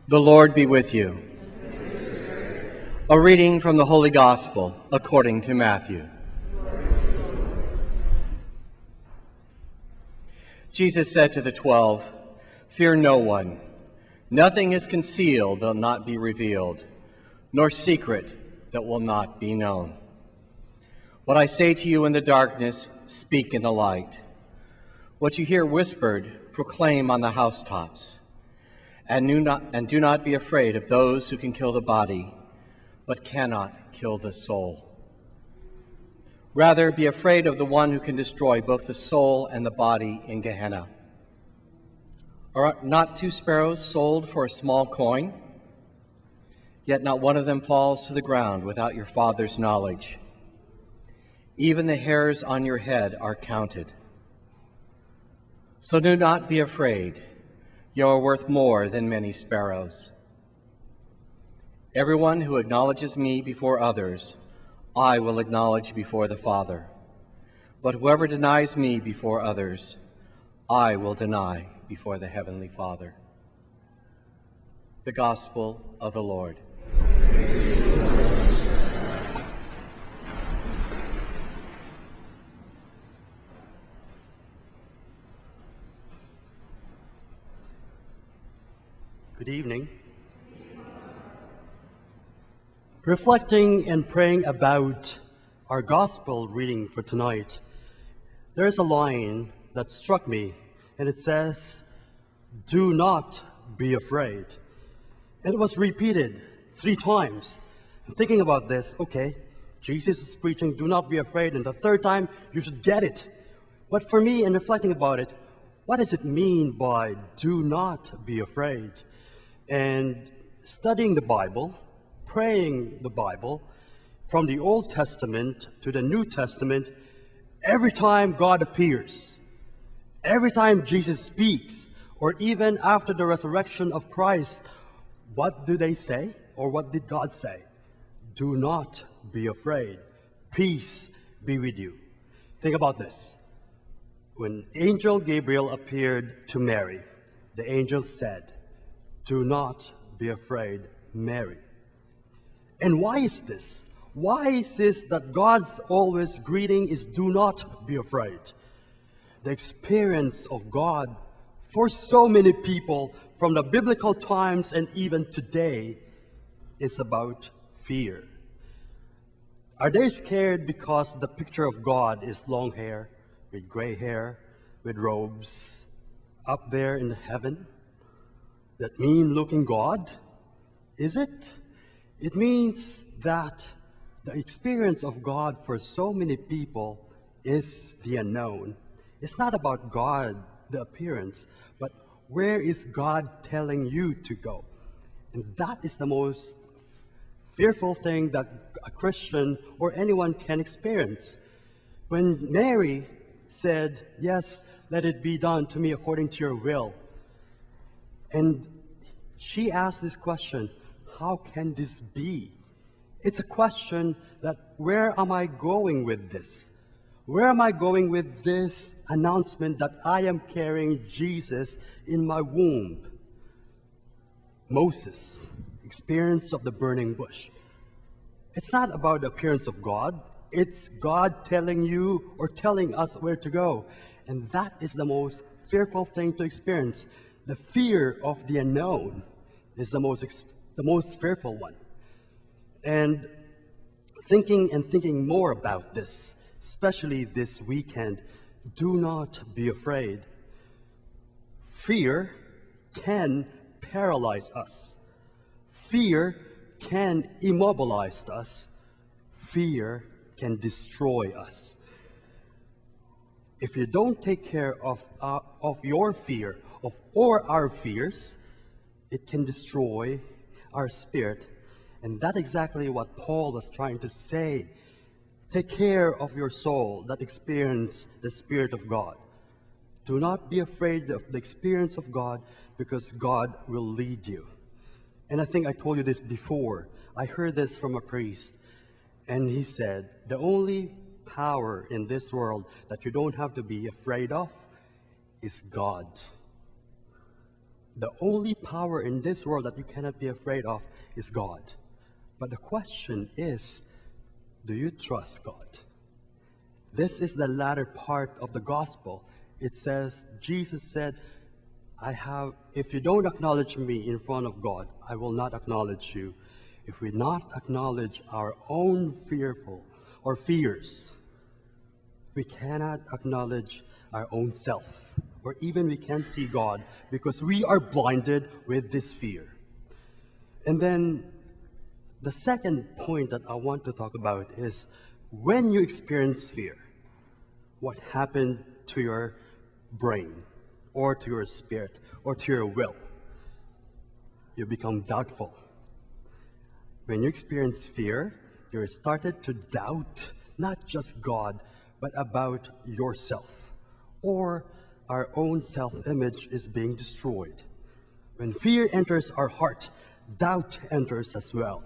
The Lord be with you. A reading from the Holy Gospel according to Matthew. Jesus said to the 12, "Fear no one. Nothing is concealed that will not be revealed, nor secret that will not be known. What I say to you in the darkness, speak in the light. What you hear whispered, proclaim on the housetops. And do not be afraid of those who can kill the body, but cannot kill the soul. Rather, be afraid of the one who can destroy both the soul and the body in Gehenna. Are not 2 sparrows sold for a small coin? Yet not one of them falls to the ground without your Father's knowledge. Even the hairs on your head are counted. So do not be afraid. You are worth more than many sparrows. Everyone who acknowledges me before others, I will acknowledge before the Father. But whoever denies me before others, I will deny before the Heavenly Father." The Gospel of the Lord. Good evening. Reflecting and praying about our gospel reading for tonight, there's a line that struck me, and it says, "Do not be afraid." And it was repeated 3 times. And thinking about this, okay, Jesus is preaching, do not be afraid, and the 3rd time, you should get it. But for me, in reflecting about it, what does it mean by do not be afraid? And studying the Bible, praying the Bible, from the Old Testament to the New Testament, every time God appears, every time Jesus speaks, or even after the resurrection of Christ, what do they say? Or what did God say? Do not be afraid. Peace be with you. Think about this. When Angel Gabriel appeared to Mary, the angel said, "Do not be afraid, Mary." And why is this? Why is this that God's always greeting is do not be afraid? The experience of God for so many people from the biblical times and even today is about fear. Are they scared because the picture of God is long hair, with gray hair, with robes, up there in heaven? That mean-looking God? Is it? It means that the experience of God for so many people is the unknown. It's not about God, the appearance, but where is God telling you to go? And that is the most fearful thing that a Christian or anyone can experience. When Mary said, "Yes, let it be done to me according to your will," and she asked this question, how can this be? It's a question that, where am I going with this? Where am I going with this announcement that I am carrying Jesus in my womb? Moses, experience of the burning bush. It's not about the appearance of God. It's God telling you or telling us where to go. And that is the most fearful thing to experience. The fear of the unknown is the most fearful one. And thinking more about this, especially this weekend, do not be afraid. Fear can paralyze us. Fear can immobilize us. Fear can destroy us. If you don't take care of your fear, or our fears, it can destroy our spirit. And that's exactly what Paul was trying to say. Take care of your soul that experience the Spirit of God. Do not be afraid of the experience of God, because God will lead you. And I think I told you this before. I heard this from a priest, and he said, the only power in this world that you don't have to be afraid of is God. The only power in this world that you cannot be afraid of is God. But the question is, do you trust God? This is the latter part of the gospel. It says, Jesus said, if you don't acknowledge me in front of God, I will not acknowledge you. If we not acknowledge our own fears, we cannot acknowledge our own self, or even we can't see God because we are blinded with this fear. And then the second point that I want to talk about is when you experience fear, what happened to your brain or to your spirit or to your will? You become doubtful. When you experience fear, you started to doubt not just God, but about yourself, or our own self-image is being destroyed. When fear enters our heart, doubt enters as well.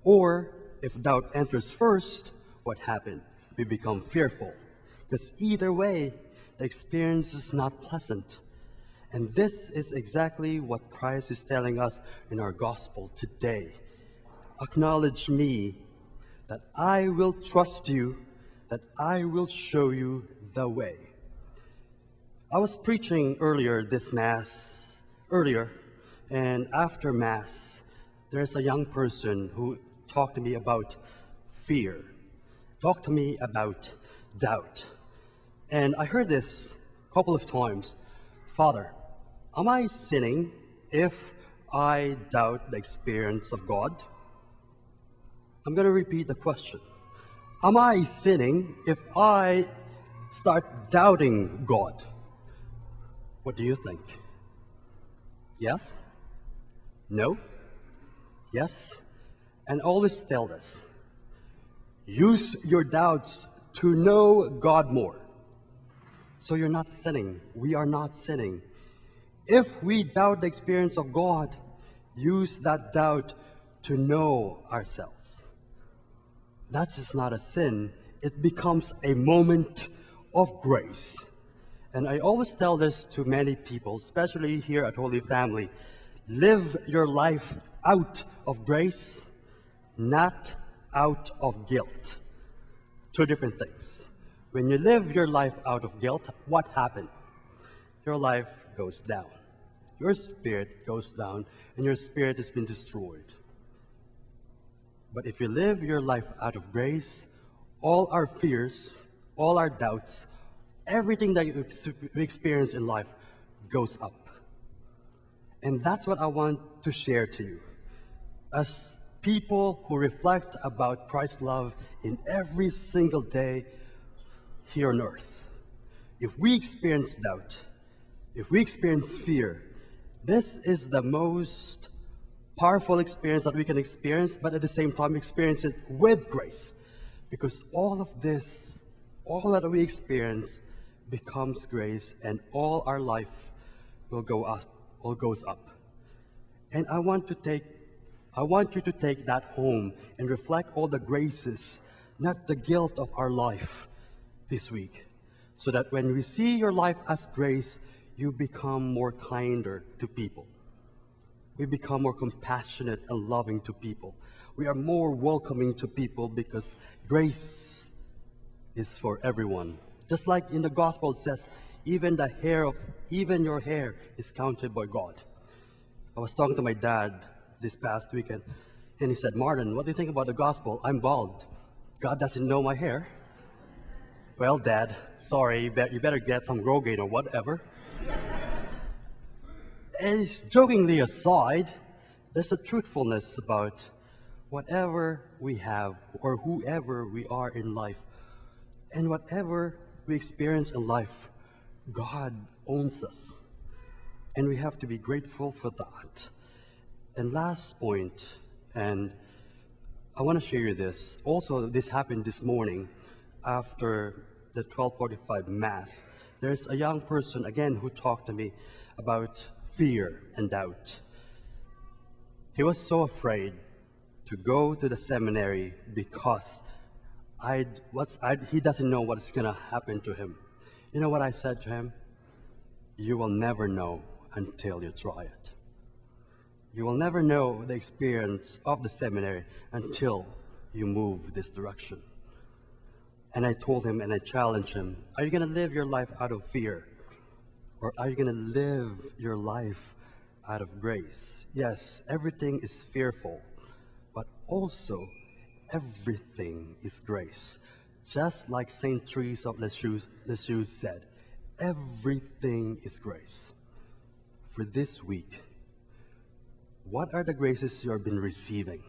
Or if doubt enters first, what happened? We become fearful. Because either way, the experience is not pleasant. And this is exactly what Christ is telling us in our gospel today. Acknowledge me, that I will trust you, that I will show you the way. I was preaching earlier, and after Mass, there's a young person who talked to me about fear, talked to me about doubt. And I heard this a couple of times. Father, am I sinning if I doubt the experience of God? I'm going to repeat the question. Am I sinning if I start doubting God? What do you think? Yes? No? Yes? And always tell this. Use your doubts to know God more. So you're not sinning. We are not sinning. If we doubt the experience of God, use that doubt to know ourselves. That's just not a sin. It becomes a moment of grace. And I always tell this to many people, especially here at Holy Family. Live your life out of grace, not out of guilt. Two different things. When you live your life out of guilt, what happened? Your life goes down. Your spirit goes down, and your spirit has been destroyed. But if you live your life out of grace, all our fears, all our doubts, everything that you experience in life goes up. And that's what I want to share to you. As people who reflect about Christ's love in every single day here on earth, if we experience doubt, if we experience fear, this is the most powerful experience that we can experience, but at the same time experience it with grace. Because all of this, all that we experience becomes grace, and all our life will go up, all goes up. And I want you to take that home and reflect all the graces, not the guilt of our life this week. So that when we see your life as grace, you become more kinder to people. We become more compassionate and loving to people. We are more welcoming to people because grace is for everyone. Just like in the gospel it says, even your hair is counted by God. I was talking to my dad this past weekend, and he said, Marlon, what do you think about the gospel? I'm bald. God doesn't know my hair. Well, Dad, sorry, you better get some Rogaine or whatever. And jokingly aside, there's a truthfulness about whatever we have or whoever we are in life. And whatever we experience in life, God owns us. And we have to be grateful for that. And last point, and I want to share you this. Also, this happened this morning after the 12:45 Mass. There's a young person, again, who talked to me about fear and doubt. He was so afraid to go to the seminary because he doesn't know what's going to happen to him. You know what I said to him? You will never know until you try it. You will never know the experience of the seminary until you move this direction. And I told him and I challenged him, are you going to live your life out of fear? Or are you going to live your life out of grace? Yes, everything is fearful, but also everything is grace. Just like St. Teresa of Lisieux said, everything is grace. For this week, what are the graces you have been receiving?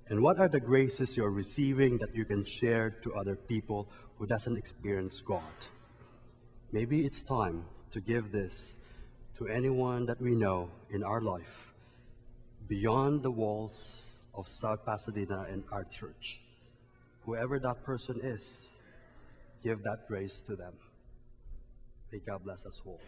And what are the graces you're receiving that you can share to other people who doesn't experience God? Maybe it's time to give this to anyone that we know in our life beyond the walls of South Pasadena and our church. Whoever that person is, give that grace to them. May God bless us all.